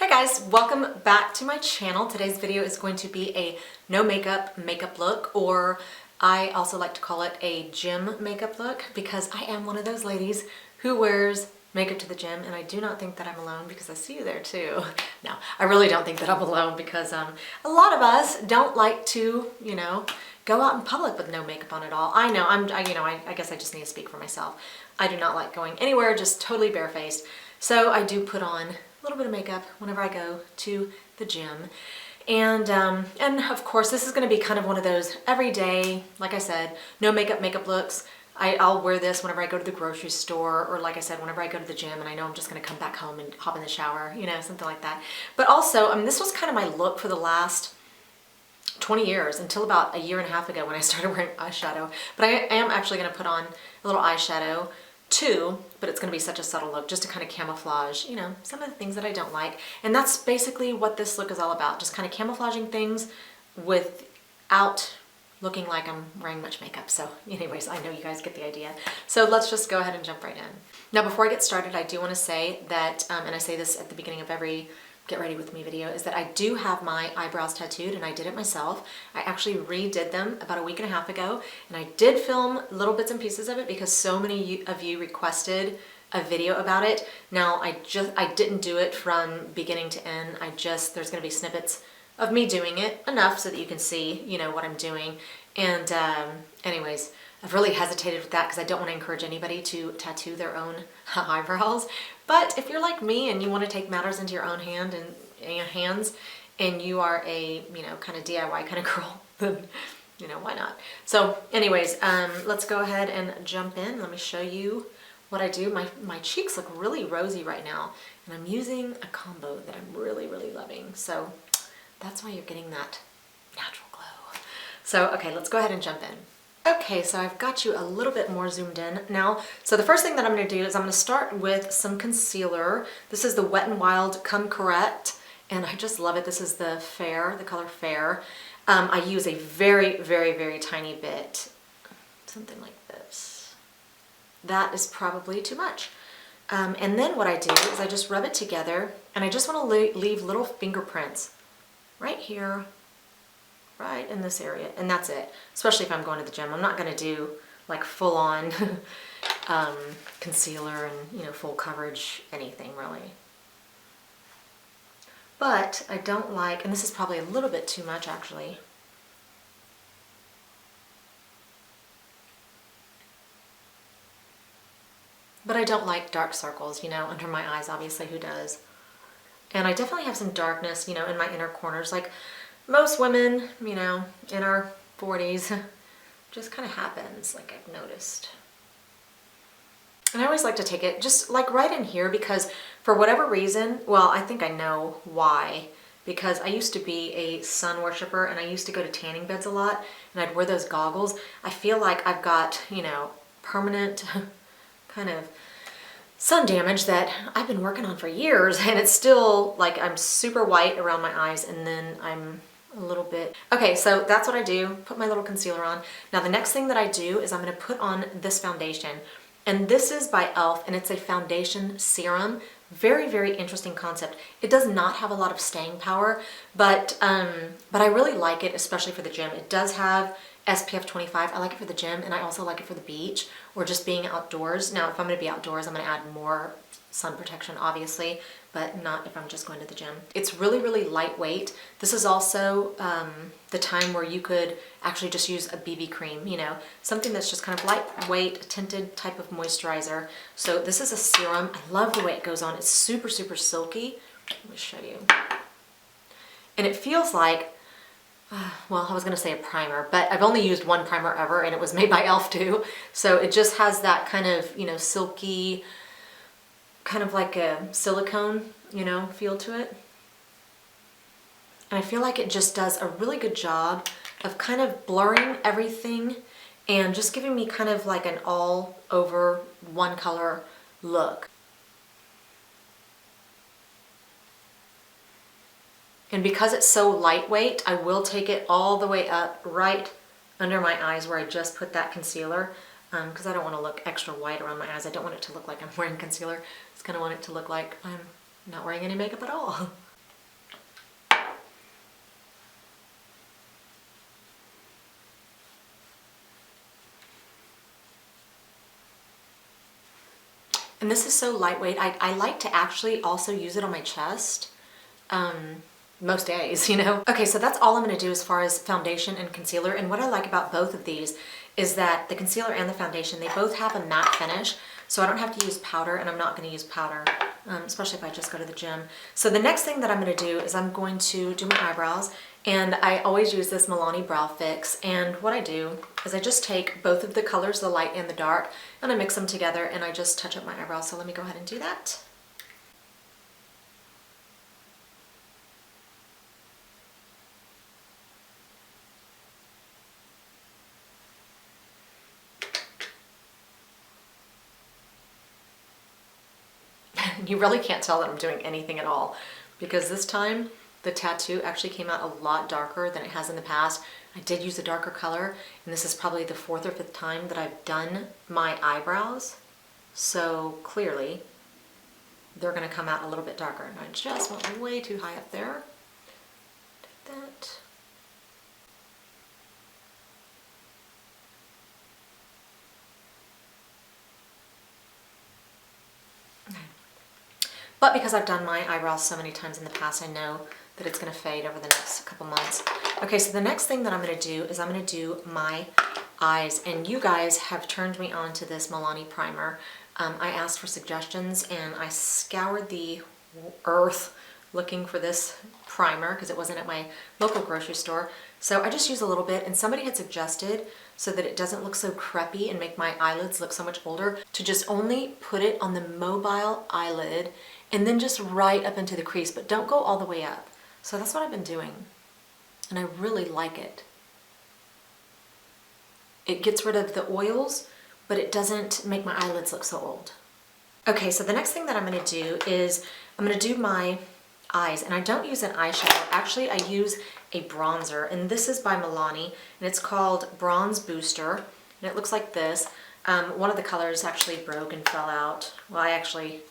Hi guys, welcome back to my channel. Today's video is going to be a no makeup look, or I also like to call it a gym makeup look because I am one of those ladies who wears makeup to the gym, and I do not think that I'm alone because I see you there too. No, I really don't think that I'm alone because a lot of us don't like to, go out in public with no makeup on at all. I know, I guess I just need to speak for myself. I do not like going anywhere just totally barefaced. So I do put on a little bit of makeup whenever I go to the gym. And of course, this is going to be kind of one of those everyday, like I said, no makeup looks. I'll wear this whenever I go to the grocery store, or like I said, whenever I go to the gym and I know I'm just going to come back home and hop in the shower, something like that. But also, this was kind of my look for the last 20 years until about a year and a half ago when I started wearing eyeshadow. But I am actually going to put on a little eyeshadow too, but it's going to be such a subtle look just to kind of camouflage, some of the things that I don't like. And that's basically what this look is all about, just kind of camouflaging things without looking like I'm wearing much makeup. So anyways, I know you guys get the idea. So let's just go ahead and jump right in. Now, before I get started, I do want to say that, and I say this at the beginning of every Get Ready With Me video, is that I do have my eyebrows tattooed, and I did it myself. I actually redid them about a week and a half ago, and I did film little bits and pieces of it because so many of you requested a video about it. Now, I didn't do it from beginning to end. There's going to be snippets of me doing it, enough so that you can see, what I'm doing. And anyways, I've really hesitated with that because I don't want to encourage anybody to tattoo their own eyebrows. But if you're like me and you want to take matters into your own hands and you are a, kind of DIY kind of girl, then, why not? So anyways, let's go ahead and jump in. Let me show you what I do. My cheeks look really rosy right now, and I'm using a combo that I'm really, really loving. So that's why you're getting that natural glow. So, okay, let's go ahead and jump in. Okay, so I've got you a little bit more zoomed in now. So the first thing that I'm going to do is I'm going to start with some concealer. This is the Wet n Wild Come Correct, and I just love it. This is the color Fair. I use a very, very, very tiny bit, something like this. That is probably too much. And then what I do is I just rub it together, and I just want to leave little fingerprints right here, right in this area, and that's it. Especially if I'm going to the gym. I'm not going to do like full-on concealer and full coverage anything really. But I don't like, and this is probably a little bit too much actually. But I don't like dark circles, under my eyes. Obviously, who does? And I definitely have some darkness, in my inner corners, like most women, in our 40s, just kind of happens, like I've noticed. And I always like to take it just like right in here because for whatever reason, well, I think I know why, because I used to be a sun worshiper and I used to go to tanning beds a lot and I'd wear those goggles. I feel like I've got, permanent kind of sun damage that I've been working on for years, and it's still like I'm super white around my eyes, and then I'm a little bit... Okay, so that's what I do, put my little concealer on. Now the next thing that I do is I'm going to put on this foundation, and this is by e.l.f. and it's a foundation serum. Very, very interesting concept. It does not have a lot of staying power, but I really like it, especially for the gym. It does have SPF 25. I like it for the gym, and I also like it for the beach or just being outdoors. Now, if I'm going to be outdoors, I'm going to add more sun protection, obviously, but not if I'm just going to the gym. It's really, really lightweight. This is also the time where you could actually just use a BB cream, something that's just kind of lightweight, tinted type of moisturizer. So this is a serum. I love the way it goes on. It's super, super silky. Let me show you. And it feels like, well, I was going to say a primer, but I've only used one primer ever, and it was made by e.l.f. too. So it just has that kind of, silky, kind of like a silicone, feel to it. And I feel like it just does a really good job of kind of blurring everything and just giving me kind of like an all over one color look. And because it's so lightweight, I will take it all the way up right under my eyes where I just put that concealer, because I don't want to look extra white around my eyes. I don't want it to look like I'm wearing concealer. I just kind of want it to look like I'm not wearing any makeup at all. this is so lightweight. I like to actually also use it on my chest. Most days, you know. Okay, so that's all I'm going to do as far as foundation and concealer. And what I like about both of these is that the concealer and the foundation, they both have a matte finish. So I don't have to use powder, and I'm not going to use powder, especially if I just go to the gym. So the next thing that I'm going to do is I'm going to do my eyebrows. And I always use this Milani Brow Fix. And what I do is I just take both of the colors, the light and the dark, and I mix them together and I just touch up my eyebrows. So let me go ahead and do that. You really can't tell that I'm doing anything at all, because this time the tattoo actually came out a lot darker than it has in the past. I did use a darker color, and this is probably the 4th or 5th time that I've done my eyebrows. So clearly they're going to come out a little bit darker. And I just went way too high up there. Take that. But because I've done my eyebrows so many times in the past, I know that it's going to fade over the next couple months. Okay, so the next thing that I'm going to do is I'm going to do my eyes. And you guys have turned me on to this Milani primer. I asked for suggestions and I scoured the earth looking for this primer because it wasn't at my local grocery store. So I just used a little bit, and somebody had suggested, so that it doesn't look so crepey and make my eyelids look so much older, to just only put it on the mobile eyelid and then just right up into the crease, but don't go all the way up. So that's what I've been doing, and I really like it. It gets rid of the oils, but it doesn't make my eyelids look so old. Okay, so the next thing that I'm going to do is I'm going to do my eyes, and I don't use an eyeshadow. Actually, I use a bronzer, and this is by Milani, and it's called Bronze Booster, and it looks like this. One of the colors actually broke and fell out. Well, I actually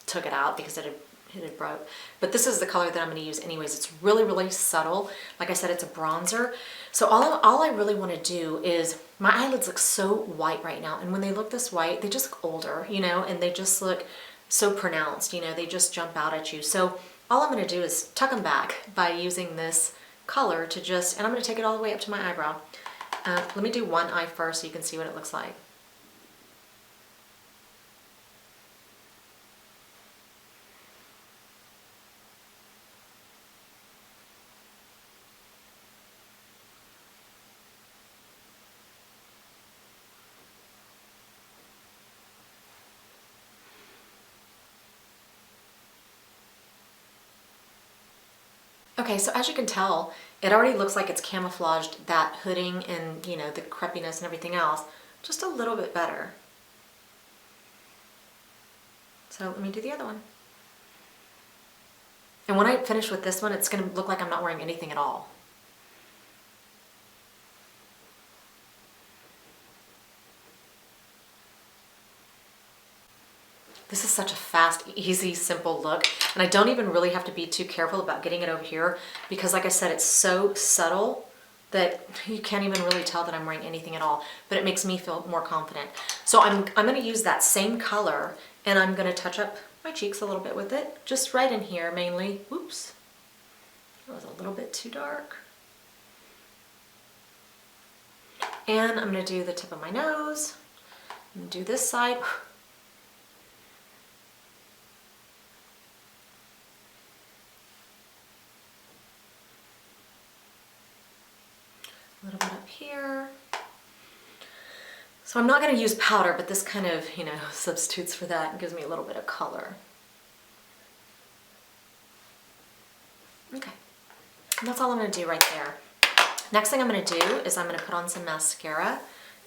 took it out because it had broke, but this is the color that I'm going to use anyways. It's really, really subtle. Like I said, it's a bronzer. So all I really want to do is, my eyelids look so white right now, and when they look this white, they just look older, you know, and they just look so pronounced, you know, they just jump out at you. So all I'm going to do is tuck them back by using this color to just, and I'm going to take it all the way up to my eyebrow. Let me do one eye first so you can see what it looks like. Okay, so as you can tell, it already looks like it's camouflaged that hooding and, you know, the crepiness and everything else just a little bit better. So let me do the other one. And when I finish with this one, it's going to look like I'm not wearing anything at all. This is such a fast, easy, simple look, and I don't even really have to be too careful about getting it over here because, like I said, it's so subtle that you can't even really tell that I'm wearing anything at all, but it makes me feel more confident. So I'm going to use that same color, and I'm going to touch up my cheeks a little bit with it, just right in here mainly. Whoops, that was a little bit too dark. And I'm going to do the tip of my nose, and do this side. A little bit up here. So I'm not going to use powder, but this kind of, you know, substitutes for that and gives me a little bit of color. Okay, and that's all I'm going to do right there. Next thing I'm going to do is I'm going to put on some mascara.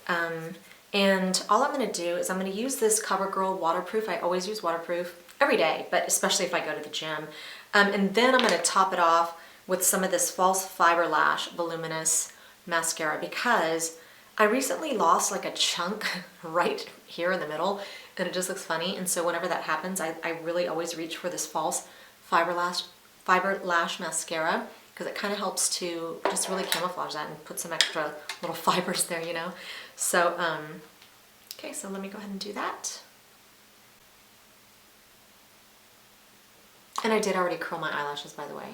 And all I'm going to do is I'm going to use this CoverGirl waterproof. I always use waterproof every day, but especially if I go to the gym. And then I'm going to top it off with some of this False Fiber Lash Voluminous mascara, because I recently lost like a chunk right here in the middle, and it just looks funny. And so whenever that happens, I really always reach for this False Fiber Lash mascara, because it kind of helps to just really camouflage that and put some extra little fibers there, you know. So okay, so let me go ahead and do that. And I did already curl my eyelashes, by the way.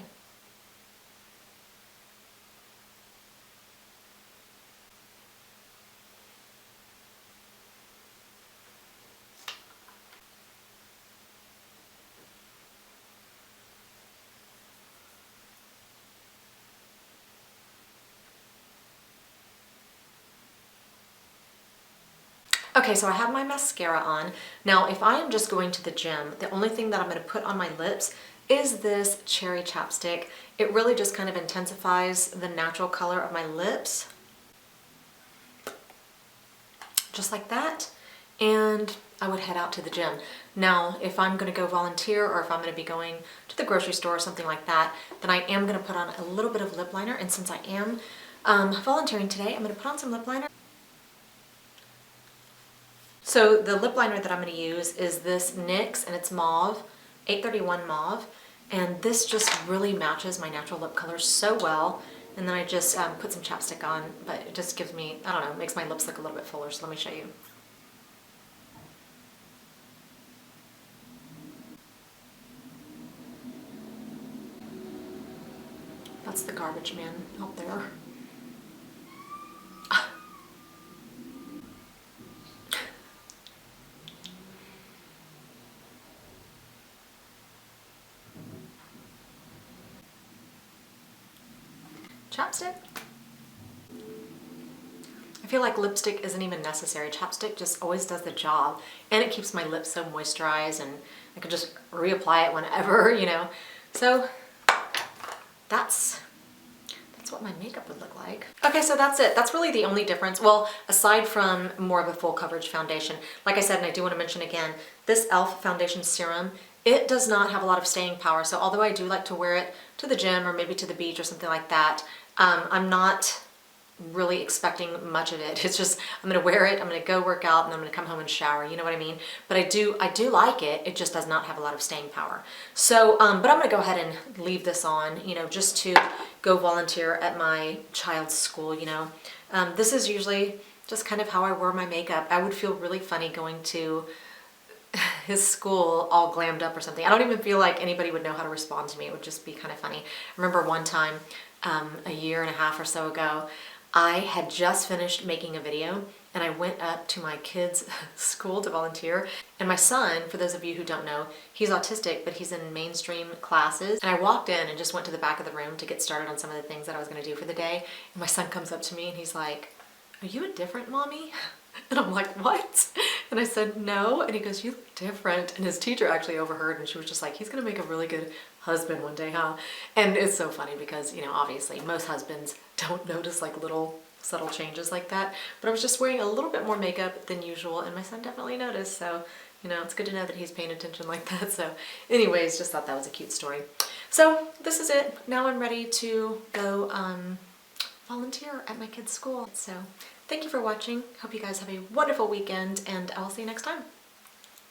Okay, so I have my mascara on. Now, if I am just going to the gym, the only thing that I'm going to put on my lips is this cherry chapstick. It really just kind of intensifies the natural color of my lips. Just like that. And I would head out to the gym. Now, if I'm going to go volunteer or if I'm going to be going to the grocery store or something like that, then I am going to put on a little bit of lip liner. And since I am volunteering today, I'm going to put on some lip liner. So the lip liner that I'm going to use is this NYX, and it's mauve, 831 mauve, and this just really matches my natural lip color so well. And then I just put some chapstick on, but it just gives me, I don't know, makes my lips look a little bit fuller, so let me show you. That's the garbage man out there. Chapstick. I feel like lipstick isn't even necessary. Chapstick just always does the job, and it keeps my lips so moisturized, and I can just reapply it whenever, you know. So that's what my makeup would look like. Okay, so that's it. That's really the only difference. Well, aside from more of a full coverage foundation, like I said, and I do want to mention again, this e.l.f. foundation serum, it does not have a lot of staying power. So although I do like to wear it to the gym or maybe to the beach or something like that, I'm not really expecting much of it. It's just, I'm gonna wear it, I'm gonna go work out, and I'm gonna come home and shower, you know what I mean? But I do like it, it just does not have a lot of staying power. So, but I'm gonna go ahead and leave this on, you know, just to go volunteer at my child's school, you know. This is usually just kind of how I wear my makeup. I would feel really funny going to his school all glammed up or something. I don't even feel like anybody would know how to respond to me. It would just be kind of funny. I remember one time, a year and a half or so ago, I had just finished making a video and I went up to my kids' school to volunteer. And my son, for those of you who don't know, he's autistic, but he's in mainstream classes. And I walked in and just went to the back of the room to get started on some of the things that I was gonna do for the day. And my son comes up to me and he's like, "Are you a different mommy?" And I'm like, "What?" And I said, "No." And he goes, "You look different." And his teacher actually overheard, and she was just like, "He's gonna make a really good husband one day, huh?" And it's so funny because, you know, obviously most husbands don't notice like little subtle changes like that. But I was just wearing a little bit more makeup than usual, and my son definitely noticed. So, you know, it's good to know that he's paying attention like that. So anyways, just thought that was a cute story. So this is it. Now I'm ready to go volunteer at my kid's school. So thank you for watching. Hope you guys have a wonderful weekend, and I'll see you next time.